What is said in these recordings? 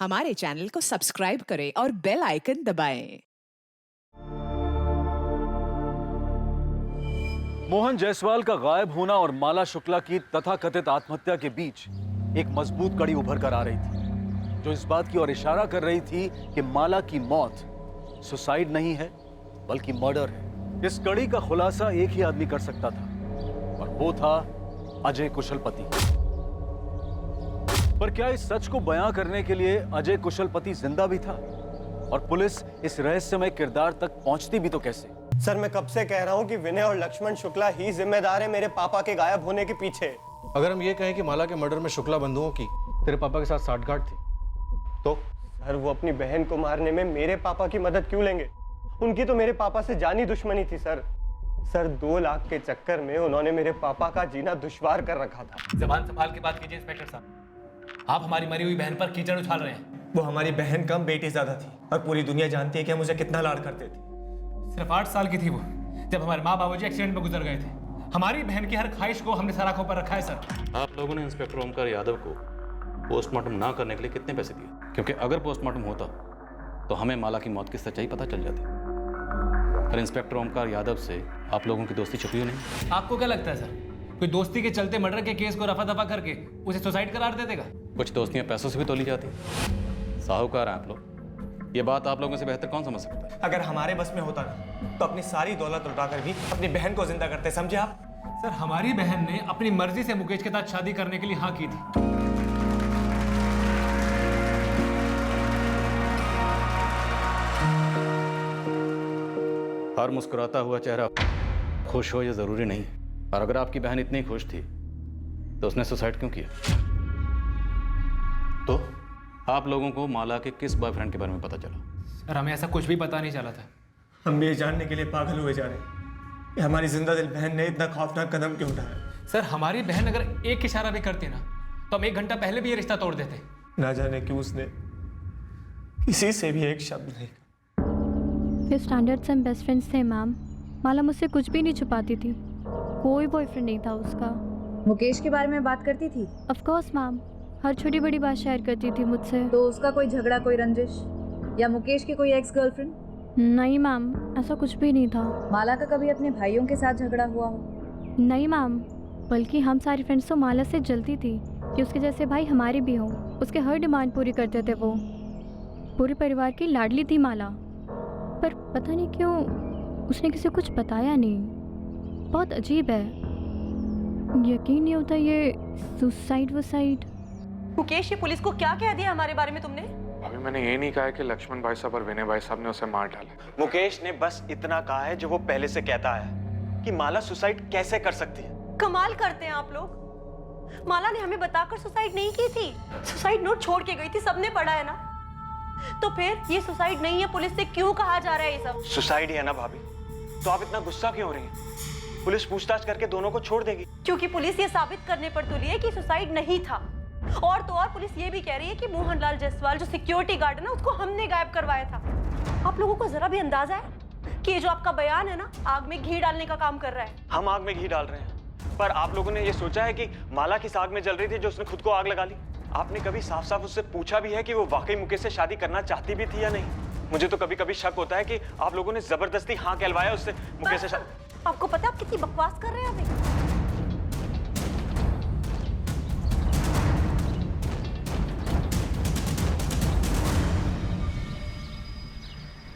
हमारे चैनल को सब्सक्राइब करें और बेल आइकन दबाएं। मोहन जायसवाल का गायब होना और माला शुक्ला की तथाकथित आत्महत्या के बीच एक मजबूत कड़ी उभर कर आ रही थी, जो इस बात की ओर इशारा कर रही थी कि माला की मौत सुसाइड नहीं है बल्कि मर्डर है। इस कड़ी का खुलासा एक ही आदमी कर सकता था और वो था अजय कुशलपति। पर क्या इस सच को बयां करने के लिए अजय कुशलपति जिंदा भी था? और पुलिस इस रहस्यमय किरदार तक पहुंचती भी तो कैसे? सर, मैं कब से कह रहा हूं कि विनय और लक्ष्मण शुक्ला ही जिम्मेदार है मेरे पापा के गायब होने के पीछे। अगर हम ये कहें कि माला के मर्डर में शुक्ला बंधुओं की तेरे पापा के साथ साठगांठ थी तो? सर, वो अपनी बहन को मारने में मेरे पापा की मदद क्यों लेंगे? उनकी तो मेरे पापा से जानी दुश्मनी थी सर। 2 लाख के चक्कर में उन्होंने मेरे पापा का जीना दुश्वार कर रखा था। जबान संभाल के बात कीजिए इंस्पेक्टर साहब। आप हमारी मरी हुई बहन पर कीचड़ उछाल रहे हैं। वो हमारी बहन कम, बेटी ज्यादा थी और पूरी दुनिया जानती है कि मुझे कितना लाड करते थे। सिर्फ 8 साल की थी वो जब हमारे माँ बाबूजी एक्सीडेंट में गुजर गए थे। हमारी बहन की हर ख्वाहिश को हमने सर आंखों पर रखा है सर। आप लोगों ने इंस्पेक्टर ओमकार यादव को पोस्टमार्टम ना करने के लिए कितने पैसे दिए? क्योंकि अगर पोस्टमार्टम होता तो हमें माला की मौत की सच्चाई पता चल जाती। पर इंस्पेक्टर ओमकार यादव से आप लोगों की दोस्ती छुपी नहीं। आपको क्या लगता है सर, कोई दोस्ती के चलते मर्डर के केस को रफा दफा करके उसे सुसाइड करार दे देगा? कुछ दोस्तियां पैसों से भी तोली जाती। साहूकार हैं आप लोग, ये बात आप लोगों से बेहतर कौन समझ सकता है? अगर हमारे बस में होता ना तो अपनी सारी दौलत लुटाकर भी अपनी बहन को जिंदा करते, समझे आप? सर, हमारी बहन ने अपनी मर्जी से मुकेश के साथ शादी करने के लिए हाँ की थी। हर मुस्कुराता हुआ चेहरा खुश हो ये जरूरी नहीं। और अगर आपकी बहन इतनी खुश थी तो उसने सुसाइड क्यों किया? तो आप लोगों को माला के किस बॉयफ्रेंड के बारे में पता चला? सर, हमें ऐसा कुछ भी पता नहीं चला था। हम ये जानने के लिए पागल हुए जा रहे हैं कि हमारी जिंदा दिल बहन ने इतना खौफनाक कदम क्यों उठाया। सर, हमारी बहन अगर एक इशारा भी करती ना तो हम 1 घंटा पहले भी ये रिश्ता तोड़ देते। ना जाने क्यों उसने किसी से भी एक शब्द नहीं। फिर स्टैंडर्ड से हम बेस्ट फ्रेंड्स थे मैम। माला मुझसे कुछ भी नहीं छुपाती थी, कोई बॉयफ्रेंड नहीं था उसका। मुकेश के बारे में बात करती थी? ऑफ कोर्स मैम, हर छोटी बड़ी बात शेयर करती थी मुझसे। तो उसका कोई झगड़ा, कोई रंजिश या मुकेश की कोई एक्स गर्लफ्रेंड? नहीं मैम, ऐसा कुछ भी नहीं था। माला का कभी अपने भाइयों के साथ झगड़ा हुआ हो? नहीं मैम, बल्कि हम सारी फ्रेंड्स तो माला से जलती थी कि उसके जैसे भाई हमारे भी हों। उसके हर डिमांड पूरी करते थे वो। पूरे परिवार की लाडली थी माला। पर पता नहीं क्यों उसने किसी को कुछ बताया नहीं। बहुत अजीब है, यकीन नहीं होता ये सुसाइड वुसाइड। मुकेश, ये पुलिस को क्या कह दिया हमारे बारे में तुमने? अभी मैंने ये नहीं कहा है कि लक्ष्मण भाई साहब और विनय भाई साहब ने उसे मार डाला। मुकेश ने बस इतना कहा है जो वो पहले से कहता है कि माला सुसाइड कैसे कर सकती है। कमाल करते हैं आप लोग। माला ने हमें बताकर सुसाइड नहीं की थी, सुसाइड नोट छोड़ के गई थी, सबने पढ़ा है ना। तो फिर ये सुसाइड नहीं है, पुलिस से क्यों कहा जा रहा है ये सब? सुसाइड ही है ना भाभी, तो आप इतना गुस्सा क्यों हो रही हैं? पुलिस पूछताछ करके दोनों को छोड़ देगी। क्योंकि पुलिस ये साबित करने पर तुली है कि सुसाइड नहीं था। और तो और पुलिस ये भी कह रही है कि मोहनलाल जायसवाल जो सिक्योरिटी गार्ड है ना, उसको हमने गायब करवाया था। आप लोगों को जरा भी अंदाजा है कि ये जो आपका बयान है ना, आग में घी डालने का काम कर रहा है? हम आग में घी डाल रहे हैं, पर आप लोगों ने ये सोचा है कि माला किस आग में जल रही थी जो उसने खुद को आग लगा ली? आपने कभी साफ साफ उससे पूछा भी है कि वो वाकई मुकेश से शादी करना चाहती भी थी या नहीं? मुझे तो कभी कभी शक होता है कि आप लोगों ने जबरदस्ती हाँ कहलवाया उससे मुकेश से शादी। आपको पता है आप कितनी बकवास कर रहे हैं अभी?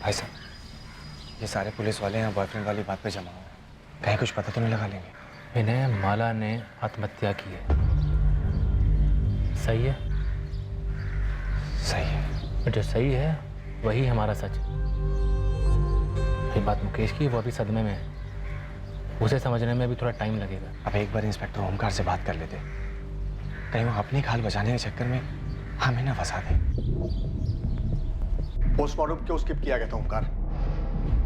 भाई साहब, ये सारे पुलिस वाले यहाँ बॉयफ्रेंड वाली बात पे जमा हुए हैं, कहीं कुछ पता तो नहीं लगा लेंगे? विनय, माला ने आत्महत्या की है। सही है? सही है। जो सही है वही हमारा सच है। ये बात मुकेश की, वो अभी सदमे में है, उसे समझने में भी थोड़ा टाइम लगेगा। अब एक बार इंस्पेक्टर ओमकार से बात कर लेते, कहीं वो अपनी खाल बचाने के चक्कर में हमें ना फंसा दे। पोस्टमार्टम क्यों स्किप किया गया था ओमकार?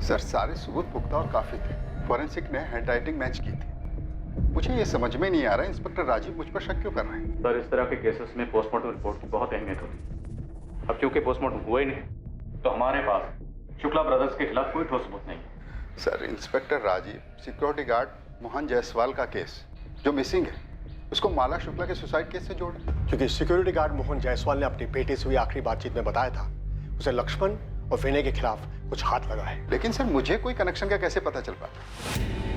सर, सारे सबूत पुख्ता और काफी थे। फॉरेंसिक ने हैंडराइटिंग मैच की थी। मुझे ये समझ में नहीं आ रहा इंस्पेक्टर राजीव मुझ पर शक क्यों कर रहे हैं? सर, इस तरह के केसेस में पोस्टमार्टम रिपोर्ट की बहुत अहमियत होती है। अब क्योंकि पोस्टमार्टम हुआ ही नहीं तो हमारे पास शुक्ला ब्रदर्स के खिलाफ कोई ठोस सबूत नहीं है। Sir, inspector Rajiv security guard Mohan Jaiswal का केस जो मिसिंग है, उसको माला शुक्ला के सुसाइड केस से जोड़ क्योंकि सिक्योरिटी गार्ड मोहन जायसवाल ने अपनी बेटे से हुई आखिरी बातचीत में बताया था उसे लक्ष्मण और विनय के खिलाफ कुछ हाथ लगा है। लेकिन सर मुझे कोई कनेक्शन का कैसे पता चल पाता?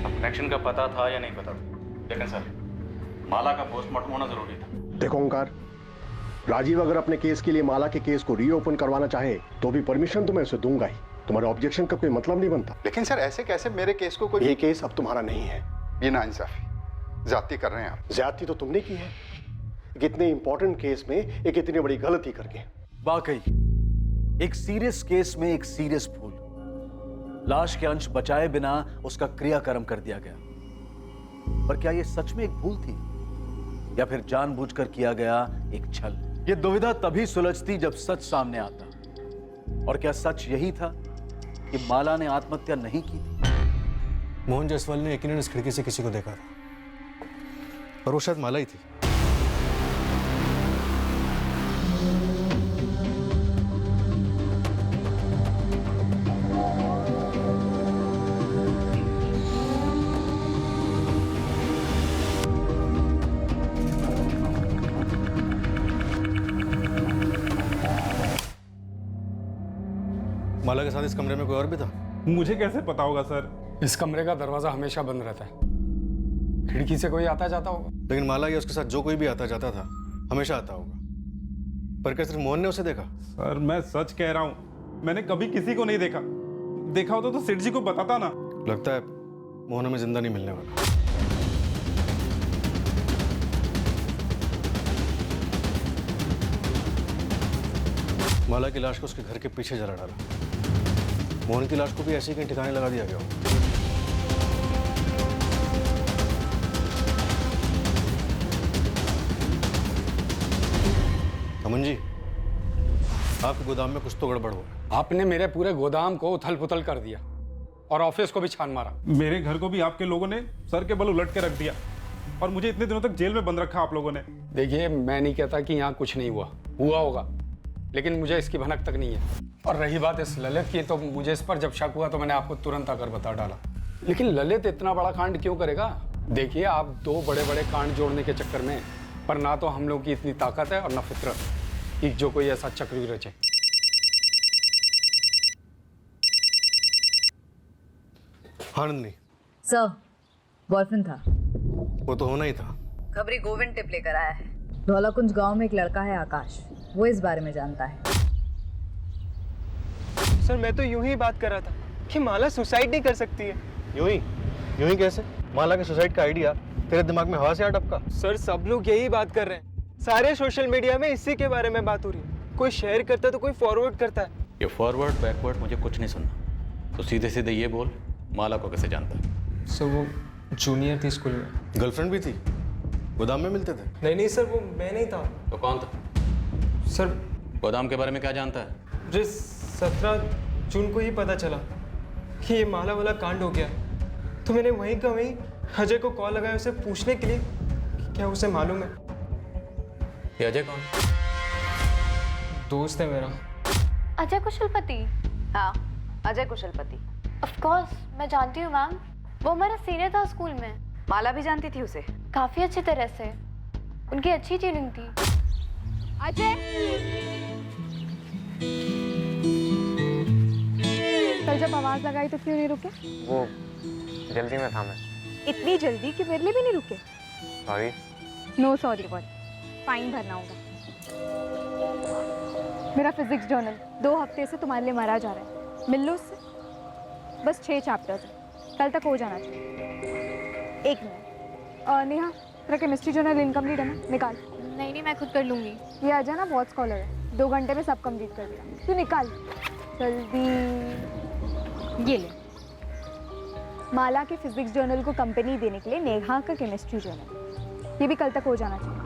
अब कनेक्शन का पता था या नहीं पता था, लेकिन सर माला का पोस्टमार्टम होना जरूरी था। देखो ओंकार, राजीव अगर अपने केस के लिए माला के केस को रीओपन करवाना चाहे तो भी परमिशन तो मैं उसे दूंगा ही। तुम्हारे ऑब्जेक्शन का कोई मतलब नहीं बनता। लेकिन सर ऐसे कैसे मेरे केस को कोई... ये केस अब तुम्हारा नहीं है। ये नाइंसाफी, ज्यादती कर रहे हैं आप। ज्यादती तो तुमने की है, एक इतने इंपॉर्टेंट केस में एक इतनी बड़ी गलती करके। वाकई एक सीरियस केस में एक सीरियस भूल, लाश के अंश बचाए बिना उसका क्रियाकर्म कर दिया गया। पर क्या यह सच में एक भूल थी या फिर जानबूझकर किया गया एक छल? यह दुविधा तभी सुलझती जब सच सामने आता। और क्या सच यही था कि माला ने आत्महत्या नहीं की थी? मोहन जायसवाल ने यकीनन इस खिड़की से किसी को देखा था और वो शायद माला ही थी। माला के साथ इस कमरे में कोई और भी था? मुझे कैसे पता होगा सर? इस कमरे का दरवाजा हमेशा बंद रहता है, खिड़की से कोई आता जाता होगा। लेकिन माला या उसके साथ जो कोई भी आता जाता था हमेशा आता होगा। पर क्या सिर्फ मोहन ने उसे देखा? सर मैं सच कह रहा हूँ, मैंने कभी किसी को नहीं देखा। देखा होता तो सेठ जी को बताता ना। लगता है मोहन हमें जिंदा नहीं मिलने वाला। माला की लाश को उसके घर के पीछे जला डाला। मोहन की लाश को भी ऐसे ही कहीं ठिकाने लगा दिया गया हो। अमन जी, आपके गोदाम में कुछ तो गड़बड़ हो। आपने मेरे पूरे गोदाम को उथल पुथल कर दिया और ऑफिस को भी छान मारा। मेरे घर को भी आपके लोगों ने सर के बल उलट के रख दिया और मुझे इतने दिनों तक जेल में बंद रखा आप लोगों ने। देखिए, मैं नहीं कहता कि यहाँ कुछ नहीं हुआ होगा, लेकिन मुझे इसकी भनक तक नहीं है। और रही बात इस ललित की, तो मुझे इस पर जब शक हुआ तो मैंने आपको तुरंत आकर बता डाला। लेकिन ललित इतना बड़ा कांड क्यों करेगा? देखिए, आप दो बड़े बड़े कांड जोड़ने के चक्कर में, पर ना तो हम लोगों की इतनी ताकत है और ना फितरत कि जो कोई ऐसा चक्र भी रचे। हाँ नंदिनी। सर, बॉयफ्रेंड था। वो तो होना ही था। खबरी गोविंद टिप लेकर आया है। धौलाकुंज गांव में एक लड़का है आकाश, वो इस बारे में जानता है। सर मैं तो यूं ही बात कर रहा था कि माला सुसाइड नहीं कर सकती है। यूं ही कैसे? माला के सुसाइड का आइडिया तेरे दिमाग में हवा से आ टपका? सर सब लोग यही बात कर रहे हैं, सारे सोशल मीडिया में इसी के बारे में बात हो रही है। कोई शेयर करता है तो कोई फॉरवर्ड करता है। ये फॉरवर्ड बैकवर्ड मुझे कुछ नहीं सुनना, तो सीधे सीधे ये बोल, माला को कैसे जानता है? सर वो जूनियर थी स्कूल में। गर्लफ्रेंड भी थी? गोदाम में मिलते थे? नहीं सर, वो मैं नहीं था। तो कौन था? सर गोदाम के बारे में क्या जानता है? मुझे 17 जून को ही पता चला कि ये माला वाला कांड हो गया, तो मैंने वहीं का वहीं अजय को कॉल लगाया उसे पूछने के लिए कि क्या उसे मालूम है। ये अजय कौन? दोस्त है मेरा। अजय कुशलपति? हाँ, अजय कुशलपति। ऑफ कोर्स मैं जानती हूँ मैम, वो हमारा सीनियर था स्कूल में। माला भी जानती थी उसे? काफी अच्छी तरह से, उनकी अच्छी ट्यूनिंग थी। अजय, कल जब आवाज लगाई तो क्यों नहीं रुके? वो जल्दी में था मैं। इतनी जल्दी कि मेरे लिए भी नहीं रुके? Sorry. No sorry word, fine भरना होगा। मेरा फिजिक्स जर्नल 2 हफ्ते से तुम्हारे लिए मरा जा रहा है, मिल लो उससे। बस 6 चैप्टर्स हैं, कल तक हो जाना चाहिए। 1 मिनट। नेहा, तेरा केमिस्ट्री जर्नल इनकम्प्लीट है ना? निकाल। नहीं मैं खुद कर लूँगी। ये अजय ना बहुत स्कॉलर है, 2 घंटे में सब कंप्लीट कर दिया। तू निकाल जल्दी। ये ले, माला के फिजिक्स जर्नल को कंपनी देने के लिए नेहा का केमिस्ट्री जर्नल, ये भी कल तक हो जाना चाहिए।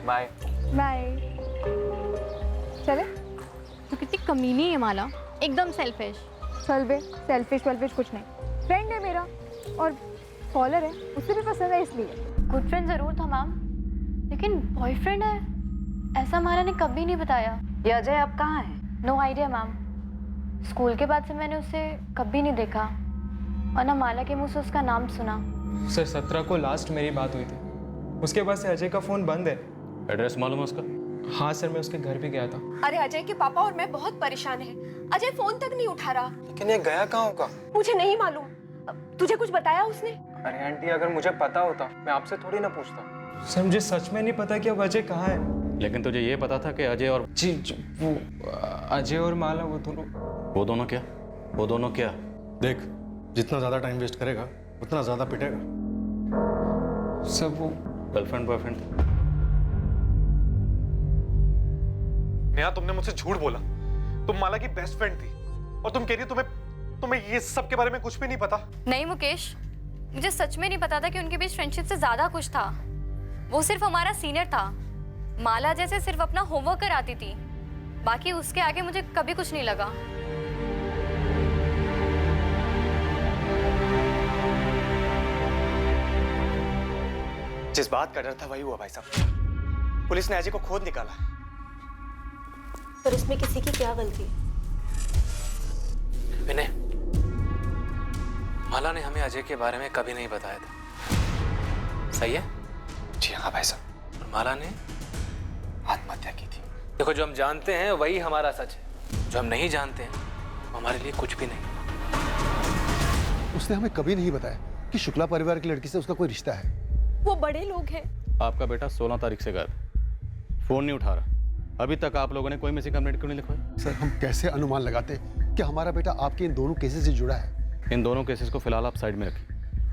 Bye bye. चले? तो कितनी कमीनी है माला, एकदम सेल्फिश। चल बे, सेल्फिश वेल्फिश कुछ नहीं, फ्रेंड है मेरा और फॉलोअर है, उसे भी पसंद है इसलिए। गुड फ्रेंड जरूर था मैम, लेकिन बॉयफ्रेंड है ऐसा माला ने कभी नहीं बताया। ये अजय अब कहाँ है? नो आइडिया मैम, स्कूल के बाद से मैंने उसे कभी नहीं देखा और ना माला के मुंह से उसका नाम सुना। सर 17 को लास्ट मेरी बात हुई थी, उसके बाद से अजय का फ़ोन बंद है। एड्रेस मालूम है उसका? हाँ सर, मैं उसके घर भी गया था। अरे अजय के पापा और मैं बहुत परेशान हैं। अजय फोन तक नहीं उठा रहा। लेकिन ये गया कहाँ होगा? मुझे नहीं मालूम। तुझे कुछ बताया उसने? अरे आंटी, अगर मुझे पता होता मैं आपसे थोड़ी ना पूछता। सर मुझे सच में नहीं पता कि अब अजय कहाँ है। लेकिन तुझे ये पता था कि अजय और जी वो अजय और माला वो दोनों क्या? वो दोनों क्या? देख, जितना ज्यादा टाइम वेस्ट करेगा उतना ज्यादा पिटेगा। सब वो गर्लफ्रेंड बॉयफ्रेंड। नेहा, तुमने मुझसे झूठ बोला। तुम माला की बेस्ट फ्रेंड थी और तुम कह रही हो तुम्हें ये सब के बारे में कुछ भी नहीं पता। नहीं मुकेश, मुझे सच में नहीं पता था कि उनके बीच फ्रेंडशिप से ज्यादा कुछ था। वो सिर्फ हमारा सीनियर था। माला जैसे सिर्फ अपना होमवर्क कराती थी, बाकी उसके आगे मुझे कभी कुछ नहीं लगा। जिस बात का डर था वही हुआ भाई साहब। पुलिस ने अजय को खोद निकाला। पर इसमें किसी की क्या गलती? विनय, माला ने हमें अजय के बारे में कभी नहीं बताया था, सही है? जी हाँ भाई साहब। और माला ने आत्महत्या की थी। देखो, जो हम जानते हैं वही हमारा सच है, जो हम नहीं जानते हैं वो हमारे लिए कुछ भी नहीं। उसने हमें कभी नहीं बताया कि शुक्ला परिवार की लड़की से उसका कोई रिश्ता है। वो बड़े लोग हैं। आपका बेटा 16 तारीख से गायब, फोन नहीं उठा रहा। अभी तक आप लोगों ने कोई मिसिंग कंप्लेंट क्यों नहीं लिखवाई? सर, हम कैसे अनुमान लगाते कि हमारा बेटा आपके इन दोनों केसेस से जुड़ा है? इन दोनों केसेस को फिलहाल आप साइड में रखिए।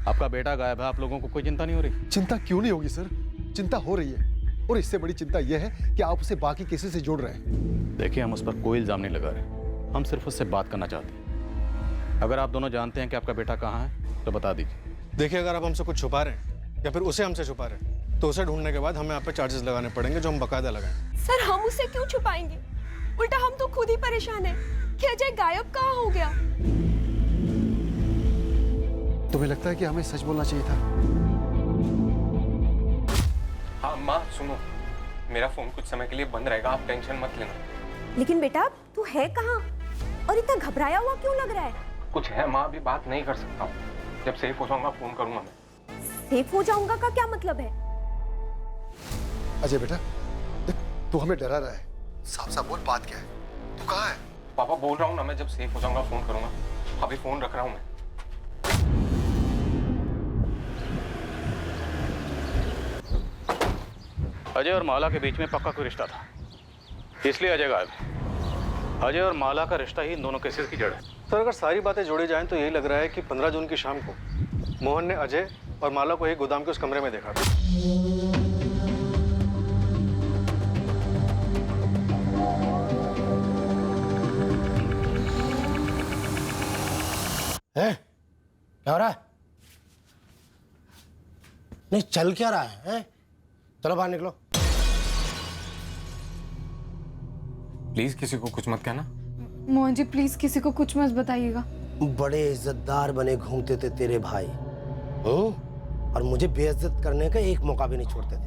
आपका बेटा गायब है, आप लोगों को कोई चिंता नहीं हो रही? चिंता क्यों नहीं होगी सर, चिंता हो रही है। और इससे बड़ी चिंता यह है कि आप उसे बाकी केसेस से जोड़ रहे हैं। देखिए, हम उस पर कोई इल्जाम नहीं लगा रहे, हम सिर्फ उससे बात करना चाहते हैं। अगर आप दोनों जानते हैं कि आपका बेटा कहाँ है तो बता दीजिए। देखिए, अगर आप हमसे कुछ छुपा रहे हैं या फिर उसे हमसे छुपा रहे हैं तो उसे ढूंढने के बाद हमें आप पे चार्जेस लगाने पड़ेंगे, जो हम बकायदा लगाएं। सर, हम उसे क्यों छुपाएंगे? उल्टा हम तो खुद ही परेशान हैं कि अजय गायब कहाँ हो गया। तुम्हें लगता है कि हमें सच बोलना चाहिए था? हाँ माँ सुनो, मेरा फोन कुछ समय के लिए बंद रहेगा, आप टेंशन मत लेना। लेकिन बेटा, तू है कहाँ और इतना घबराया हुआ क्यों लग रहा है? कुछ है माँ, अभी बात नहीं कर सकता हूँ। जब सेफ हो जाऊंगा फोन करूंगा मैं। सेफ हो जाऊंगा का क्या मतलब है? अजय बेटा, देख, तू हमें डरा रहा है। साफ साफ बोल, बात क्या है? तू कहाँ है? पापा बोल रहा हूँ ना, मैं जब सेफ हो जाऊंगा फोन करूंगा। अभी फोन रख रहा हूँ मैं। अजय और माला के बीच में पक्का कोई रिश्ता था, इसलिए अजय गायब है। अजय और माला का रिश्ता ही इन दोनों केसेस की जड़ है। सर, अगर सारी बातें जोड़ी जाएं तो यही लग रहा है कि 15 जून की शाम को मोहन ने अजय और माला को एक गोदाम के उस कमरे में देखा था। क्या हो रहा है? नहीं, चल क्या रहा है? चलो बाहर निकलो। प्लीज किसी को कुछ मत कहना। मोहन जी प्लीज किसी को कुछ मत बताइएगा। बड़े इज्जतदार बने घूमते थे तेरे भाई, और मुझे बेइज्जत करने का एक मौका भी नहीं छोड़ते थे।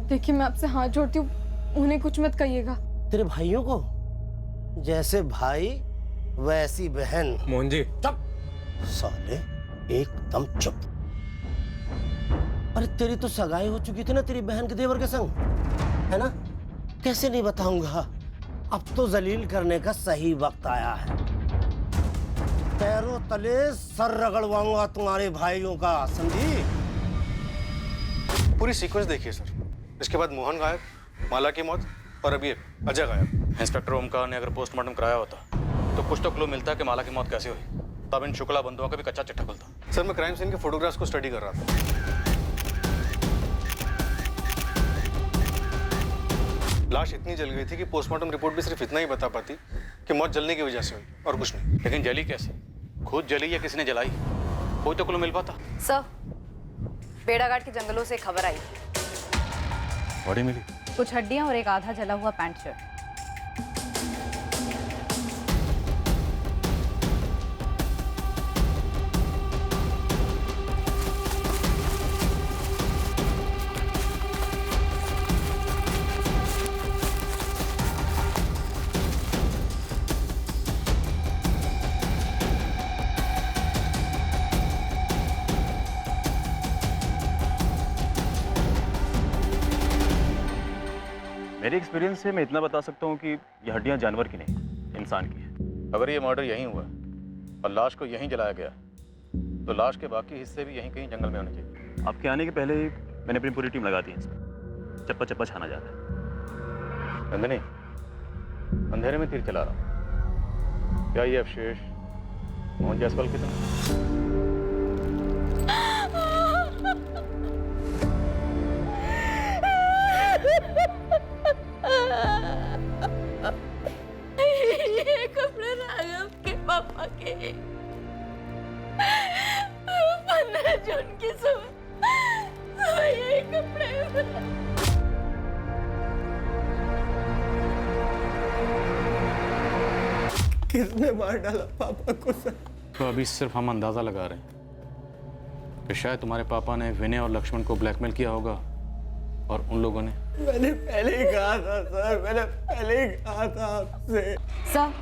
देखिए, मैं आपसे हाथ जोड़ती हूँ, उन्हें कुछ मत कहिएगा। तेरे भाइयों को जैसे भाई वैसी बहन। मोहन जी चुप साले, एकदम चुप। अरे तेरी तो सगाई हो चुकी थी ना तेरी बहन के देवर के संग, है ना? कैसे नहीं बताऊंगा। अब तो जलील करने का सही वक्त आया है। पैरों तले सर रगड़वाऊंगा तुम्हारे भाइयों का, समझी? पूरी सीक्वेंस देखिए सर। इसके बाद मोहन गायब, माला की मौत, और अब ये अजय गायब। इंस्पेक्टर ओमकार ने अगर पोस्टमार्टम कराया होता तो कुछ तो क्लू मिलता कि माला की मौत कैसे हुई, तब इन शुक्ला बंधुओं का भी कच्चा चिट्ठा खुलता। सर, मैं क्राइम सीन के फोटोग्राफ्स को स्टडी कर रहा था। लाश इतनी जल गई थी कि पोस्टमार्टम रिपोर्ट भी सिर्फ इतना ही बता पाती कि मौत जलने की वजह से हुई, और कुछ नहीं। लेकिन जली कैसे? खुद जली या किसी ने जलाई? कोई तो क्लू मिल पाता। सर, बेड़ाघाट के जंगलों से खबर आई, बॉडी मिली, कुछ हड्डियां और एक आधा जला हुआ पैंट शर्ट। मेरे एक्सपीरियंस से मैं इतना बता सकता हूँ कि ये हड्डियाँ जानवर की नहीं, इंसान की है। अगर ये मर्डर यहीं हुआ और लाश को यहीं जलाया गया तो लाश के बाकी हिस्से भी यहीं कहीं जंगल में होने चाहिए। आपके आने के पहले ही मैंने अपनी पूरी टीम लगा दी है इसमें। चप्पा चप्पा छाना जा रहा है। नंदिनी, अंधेरे में तीर चला रहा हूँ। क्या ये अवशेष मोहन जायसवाल के तरह? ये कपड़े राघव के पापा के 15 जून की सुबह ये कपड़े किसने मार डाला पापा को सर? तो अभी सिर्फ हम अंदाजा लगा रहे हैं कि शायद तुम्हारे पापा ने विनय और लक्ष्मण को ब्लैकमेल किया होगा और उन लोगों ने। मैंने पहले ही कहा था सर, मैंने पहले ही कहा था आपसे। सर,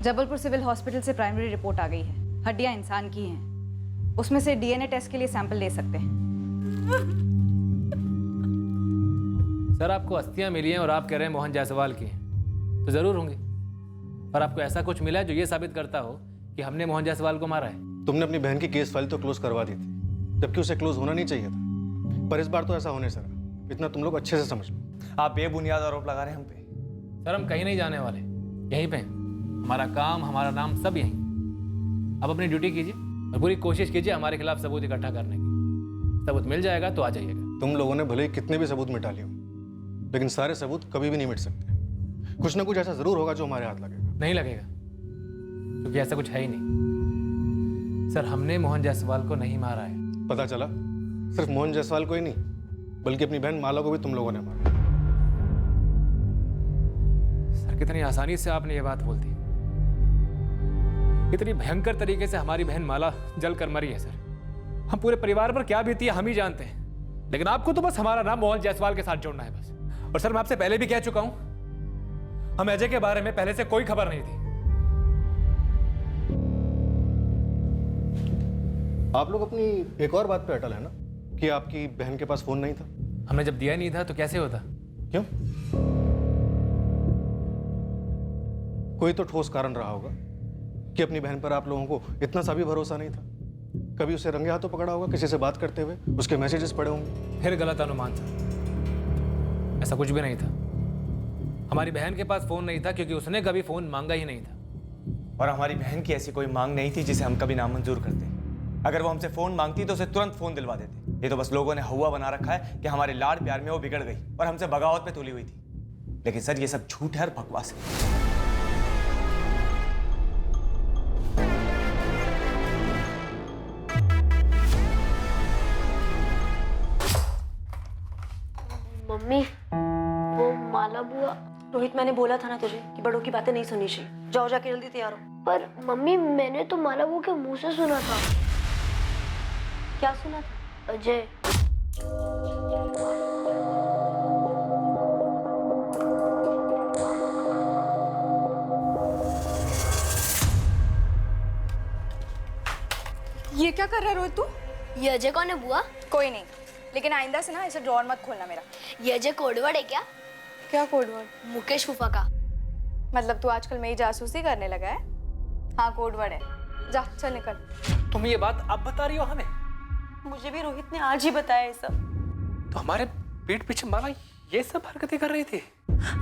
जबलपुर सिविल हॉस्पिटल से प्राइमरी रिपोर्ट आ गई है। हड्डियां इंसान की हैं। उसमें से डीएनए टेस्ट के लिए सैंपल ले सकते हैं। सर, आपको अस्थियां मिली हैं और आप कह रहे हैं मोहन जायसवाल की हैं, तो जरूर होंगी। पर आपको ऐसा कुछ मिला है जो ये साबित करता हो कि हमने मोहन जायसवाल को मारा है? तुमने अपनी बहन की केस फाइल तो क्लोज करवा दी थी, जबकि उसे क्लोज होना नहीं चाहिए था। पर इस बार तो ऐसा होने सर, इतना तुम लोग अच्छे से समझ लो। आप बेबुनियाद आरोप लगा रहे हैं हम पे। सर, हम कहीं नहीं जाने वाले, यहीं पे हैं। हमारा काम, हमारा नाम सब यहीं। आप अपनी ड्यूटी कीजिए और पूरी कोशिश कीजिए हमारे खिलाफ सबूत इकट्ठा करने की। सबूत मिल जाएगा तो आ जाइएगा। तुम लोगों ने भले ही कितने भी सबूत मिटा लिए हो, लेकिन सारे सबूत कभी भी नहीं मिट सकते। कुछ ना कुछ ऐसा जरूर होगा जो हमारे हाथ लगेगा। नहीं लगेगा, क्योंकि ऐसा कुछ है ही नहीं। सर, हमने मोहन जायसवाल को नहीं मारा है। पता चला सिर्फ मोहन जायसवाल को ही नहीं, बल्कि अपनी बहन माला को भी तुम लोगों ने मारा। सर, कितनी आसानी से आपने ये बात बोल दी। इतनी भयंकर तरीके से हमारी बहन माला जल कर मरी है सर। हम पूरे परिवार पर क्या बीती है हम ही जानते हैं, लेकिन आपको तो बस हमारा नाम मोहन जायसवाल के साथ जोड़ना है बस। और सर, मैं आपसे पहले भी कह चुका हूं, हम अजय के बारे में पहले से कोई खबर नहीं थी। आप लोग अपनी एक और बात पे अटल है ना कि आपकी बहन के पास फोन नहीं था। हमने जब दिया नहीं था तो कैसे होता? क्यों? कोई तो ठोस कारण रहा होगा कि अपनी बहन पर आप लोगों को इतना सा भी भरोसा नहीं था। कभी उसे रंगे हाथों पकड़ा होगा किसी से बात करते हुए, उसके मैसेजेस पड़े होंगे। फिर गलत अनुमान सर, ऐसा कुछ भी नहीं था। हमारी बहन के पास फोन नहीं था क्योंकि उसने कभी फोन मांगा ही नहीं था। और हमारी बहन की ऐसी कोई मांग नहीं थी जिसे हम कभी नामंजूर करते। अगर वो हमसे फोन मांगती तो उसे तुरंत फोन दिलवा देते। ये तो बस लोगों ने हवा बना रखा है कि हमारे लाड प्यार में वो बिगड़ गई और हमसे बगावत पे तुली हुई थी। लेकिन सर, ये सब झूठ है और बकवास है। मम्मी, वो माला बुआ। रोहित, मैंने बोला था ना तुझे कि बड़ों की बातें नहीं सुननी चाहिए। जाओ जाके जल्दी तैयार हो। पर मम्मी, मैंने तो माला बुआ के मुंह से सुना था। क्या सुना था? अजय। ये क्या कर रहा है रोहित तू? ये अजय कौन है बुआ? कोई नहीं, लेकिन आइंदा से ना ऐसे ड्रॉर मत खोलना मेरा। ये अजय कोडवर्ड है क्या? क्या कोडवर्ड? मुकेश फूफा का। मतलब तू आजकल मेरी जासूसी करने लगा है? हाँ, कोडवर्ड है। जा, चल निकल। तुम ये बात अब बता रही हो हमें? मुझे भी रोहित ने आज ही बताया ये सब। तो हमारे पीठ पीछे माला ये सब हरकतें कर रही थी?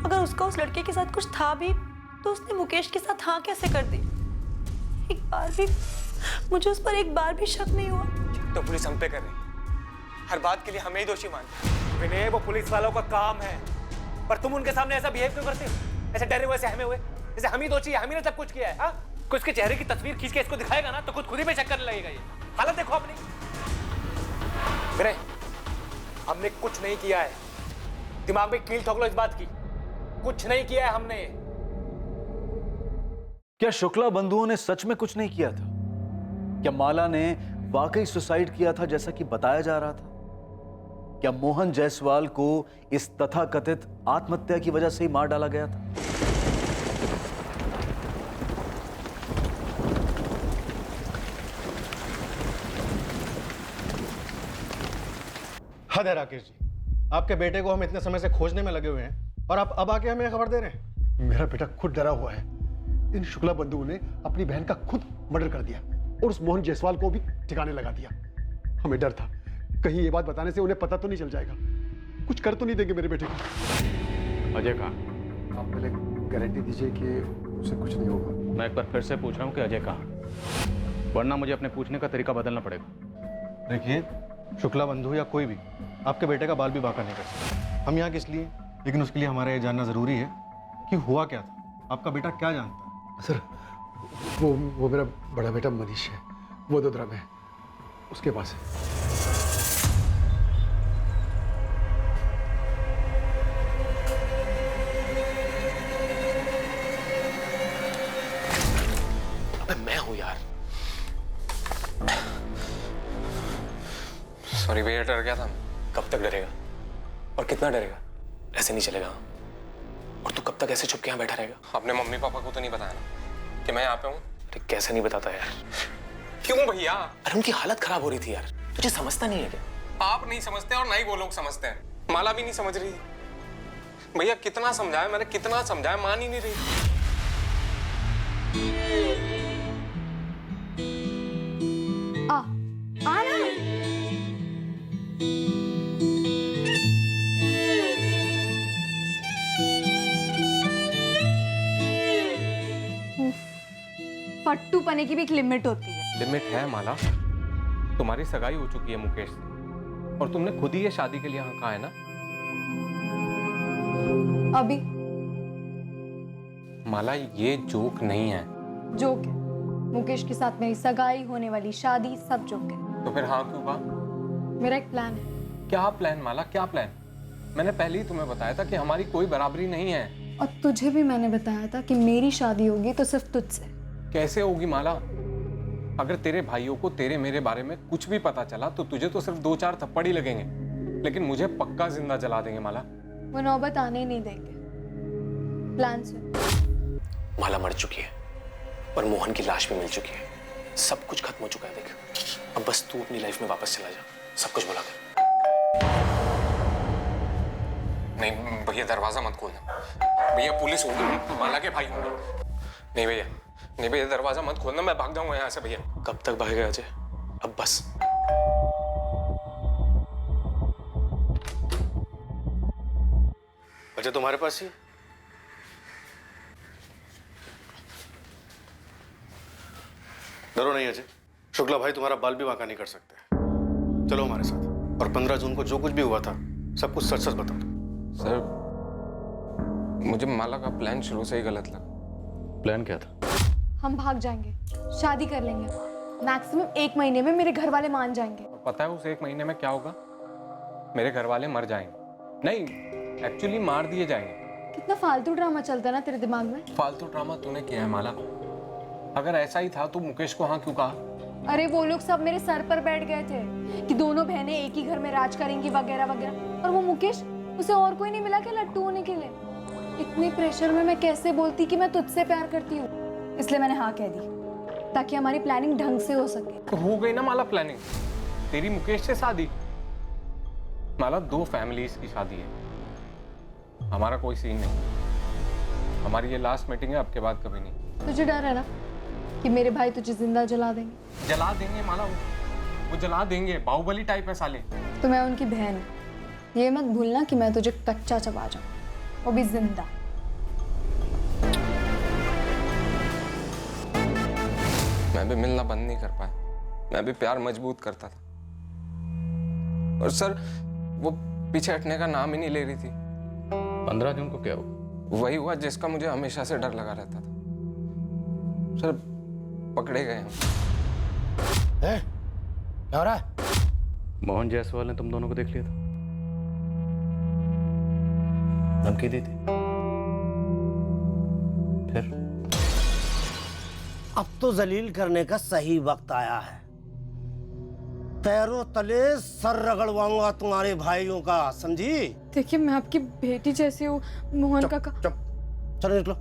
अगर उसका उस लड़के के साथ कुछ था भी तो उसने मुकेश के साथ हाँ कैसे कर दी? एक बार भी मुझे उस पर एक बार भी शक नहीं हुआ। तो पुलिस हम पे कर रही, हर बात के लिए हमें ही दोषी मानते। विनय, वो पुलिस वालों का काम है, पर तुम उनके सामने ऐसा बिहेव क्यों करते हो? ऐसे डरे हुए, सहमे हुए, जैसे हम ही दोषी है, हम ही ने सब कुछ किया है। हाँ, कुछ के चेहरे की तस्वीर खींच के इसको दिखाएगा ना तो खुद ही पे शक करने लगेगा। ये हालत देखो अपनी। विनय, हमने कुछ नहीं किया है, दिमाग में कील ठोक लो इस बात की। कुछ नहीं किया है हमने। क्या शुक्ला बंधुओं ने सच में कुछ नहीं किया था? क्या माला ने वाकई सुसाइड किया था जैसा कि बताया जा रहा था? क्या मोहन जायसवाल को इस तथाकथित आत्महत्या की वजह से ही मार डाला गया था? हद है राकेश जी, आपके बेटे को हम इतने समय से खोजने में लगे हुए हैं और आप अब आके हमें खबर दे रहे हैं। मेरा बेटा खुद डरा हुआ है। इन शुक्ला बंधुओं ने अपनी बहन का खुद मर्डर कर दिया और उस मोहन जायसवाल को भी ठिकाने लगा दिया। हमें डर था कहीं ये बात बताने से उन्हें पता तो नहीं चल जाएगा, कुछ कर तो नहीं देंगे मेरे बेटे को। अजय कहाँ? आप पहले गारंटी दीजिए कि उसे कुछ नहीं होगा। मैं एक बार फिर से पूछ रहा हूँ कि अजय कहाँ, वरना मुझे अपने पूछने का तरीका बदलना पड़ेगा। देखिए, शुक्ला बंधु या कोई भी आपके बेटे का बाल भी बांका नहीं कर सकता। हम यहाँ किस लिए, लेकिन उसके लिए हमारा ये जानना जरूरी है कि हुआ क्या था, आपका बेटा क्या जानता है। सर वो मेरा बड़ा बेटा मनीष है, वो वडोदरा में है, उसके पास है। मैं हूं यार। सॉरी भैया, डर गया था। कब तक डरेगा और कितना डरेगा? ऐसे नहीं चलेगा। और तू कब तक ऐसे चुप के यहाँ बैठा रहेगा? अपने मम्मी पापा को तो नहीं बताया ना कि मैं यहाँ पे हूँ? अरे कैसे नहीं बताता यार? क्यों भैया? अरे उनकी हालत खराब हो रही थी यार, तुझे समझता नहीं है क्या? आप नहीं समझते और ना ही वो लोग समझते हैं। माला भी नहीं समझ रही भैया। कितना समझाया मैंने, कितना समझाया, मान ही नहीं रही। आना। फट्टू पने की भी एक लिमिट होती है। लिमिट है माला। तुम्हारी सगाई हो चुकी है मुकेश से और तुमने खुद ही ये शादी के लिए हाँ कहा है ना। अभी माला ये जोक नहीं है। जोक है। मुकेश के साथ मेरी सगाई, होने वाली शादी, सब जोक है। तो फिर हाँ क्यों कहा? मेरा एक प्लान है। क्या प्लान माला, क्या प्लान? मैंने पहले ही तुम्हें बताया था कि हमारी कोई बराबरी नहीं है। और तुझे भी मैंने बताया था कि मेरी शादी होगी तो सिर्फ तुझसे। कैसे होगी माला? अगर तेरे भाइयों को तेरे मेरे बारे में कुछ भी पता चला तो तुझे तो सिर्फ 2-4 थप्पड़ ही लगेंगे, लेकिन मुझे पक्का जिंदा जला देंगे माला। वो नौबत आने ही नहीं देंगे। प्लान से। माला मर चुकी है और मोहन की लाश भी मिल चुकी है। सब कुछ खत्म हो चुका है। देख, अब बस तू अपनी लाइफ में वापस चला जा, सब कुछ भुला कर। नहीं भैया, दरवाजा मत खोलना भैया, पुलिस होगी, माला के भाई होंगे। नहीं भैया, नहीं भैया, दरवाजा मत खोलना, मैं भाग जाऊंगा यहाँ से भैया। कब तक भागेगा अजय? अब बस। अजय तुम्हारे पास ही? डरो नहीं अजय, शुक्ला भाई तुम्हारा बाल भी बांका नहीं कर सकते। चलो हमारे साथ, और 15 जून को जो कुछ भी हुआ था सब कुछ सच सच बता दो। सर, मुझे माला का प्लान शुरू से ही गलत लगा। प्लान क्या था? हम भाग जाएंगे, शादी कर लेंगे। मैक्सिमम 1 महीने में मेरे घर वाले मान जाएंगे। पता है उस 1 महीने में क्या होगा? मेरे घर वाले मर जाएंगे। नहीं, एक्चुअली मार दिए जाएंगे। कितना फालतू ड्रामा चलता है ना तेरे दिमाग में। फालतू ड्रामा तूने किया है माला। अगर ऐसा ही था तो मुकेश को हाँ क्यों कहा? अरे वो लोग सब मेरे सर पर बैठ गए थे कि दोनों बहनें एक ही घर में राज करेंगी वगैरह वगैरह, और वो मुकेश, उसे और कोई नहीं मिला क्या लट्टू होने के लिए? इतने प्रेशर में मैं कैसे बोलती कि मैं तुझसे प्यार करती हूँ? इसलिए मैंने हाँ कह दी ताकि हमारी प्लानिंग ढंग से हो सके। तो हो गई ना माला प्लानिंग, तेरी मुकेश से शादी। माला 2 फैमिलीज की शादी है, हमारा कोई सीन नहीं। हमारी ये लास्ट मीटिंग है, अब के बाद कभी नहीं। तुझे डर है ना कि मेरे भाई तुझे जिंदा जला देंगे? जला देंगे माला, वो जला देंगे। बाहुबली टाइप है साले। तो मैं उनकी बहन हूँ, ये मत भूलना कि मैं तुझे कच्चा चबा जाऊँ, वो भी जिंदा। मैं भी मिलना बंद नहीं कर पाया, मैं भी प्यार मजबूत करता था। और सर, वो पीछे हटने का नाम ही नहीं ले रही थी। 15 जून को क्या हुआ? वही हुआ जिसका मुझे हमेशा से डर लगा रहता था। सर, पकड़े गए हम। क्या हो रहा है? मोहन जायसवाल ने तुम दोनों को देख लिया था, धमकी दी थी। फिर अब तो जलील करने का सही वक्त आया है। पैरों तले सर रगड़वाऊंगा तुम्हारे भाइयों का, समझी? देखिए, मैं आपकी बेटी जैसी हूँ। मोहन का चलो निकलो,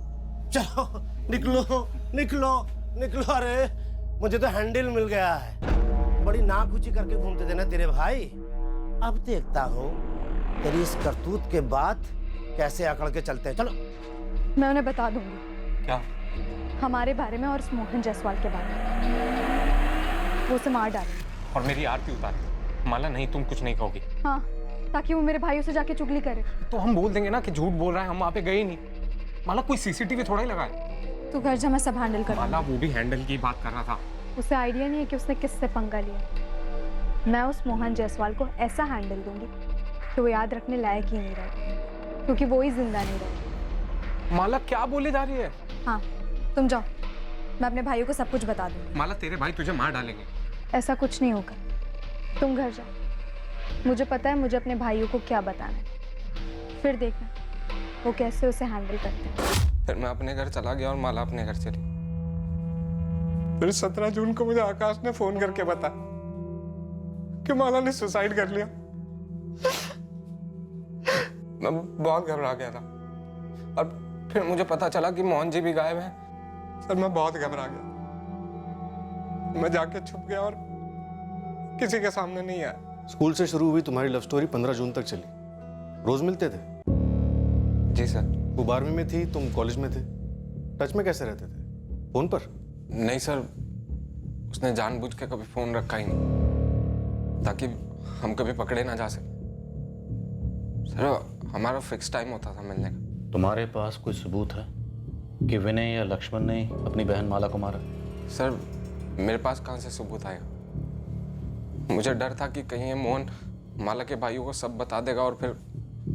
चलो निकलो निकलो निकलो। अरे मुझे तो हैंडल मिल गया है। बड़ी नाक ऊंची करके घूमते थे ना तेरे भाई, अब देखता हूँ तेरी इस करतूत के बाद कैसे अकड़ के चलते हैं। चलो मैं उन्हें बता दूंगी। क्या? हमारे बारे में और इस मोहन जायसवाल के बारे में। वो उसे मार डालेंगे। और मेरी आरती उतारे। माला नहीं, तुम कुछ नहीं कहोगी। हाँ, ताकि वो मेरे भाइयों से जाके चुगली करे। तो हम बोल देंगे ना कि झूठ बोल रहा है, हम वहाँ पे गए ही नहीं। माला कोई सीसीटीवी थोड़ा ही लगाए। तू घर जा, मैं सब हैंडल कर। माला वो भी हैंडल की बात कर रहा था। उसे आइडिया नहीं है कि उसने किससे पंगा लिया। मैं उस मोहन जायसवाल को ऐसा हैंडल दूंगी कि वो याद रखने लायक ही नहीं रहेगा, क्योंकि वो ही जिंदा नहीं रहेगा। माला क्या बोले जा रही है? हाँ, तुम जाओ, मैं अपने भाइयों को सब कुछ बता दूंगी। माला तेरे भाई तुझे मार डालेंगे। ऐसा कुछ नहीं होगा, तुम घर जाओ। मुझे पता है मुझे अपने भाइयों को क्या बताना है, फिर देखना वो कैसे उसे हैंडल करते हैं। फिर मैं अपने घर चला गया और माला अपने घर चली। फिर 17 जून को मुझे आकाश ने फोन करके बताया कि माला ने सुसाइड कर लिया। मैं बहुत घबरा गया था और फिर मुझे पता चला कि मोहन जी भी गायब हैं। सर मैं बहुत घबरा गया। मैं जाके छुप गया और किसी के सामने नहीं आया। स्कूल से शुरू हुई तुम्हारी लव स्टोरी 15 जून तक चली। रोज मिलते थे? जी सर। वो 12वीं में थी, तुम कॉलेज में थे। टच में कैसे रहते थे? फोन पर? नहीं सर, उसने जानबूझ के कभी फोन रखा ही नहीं ताकि हम कभी पकड़े ना जा सके। सर हमारा फिक्स टाइम होता था मिलने का। तुम्हारे पास कोई सबूत है कि विनय या लक्ष्मण ने अपनी बहन माला को मारा? सर मेरे पास कहाँ से सबूत आएगा? मुझे डर था कि कहीं ये मोहन माला के भाइयों को सब बता देगा और फिर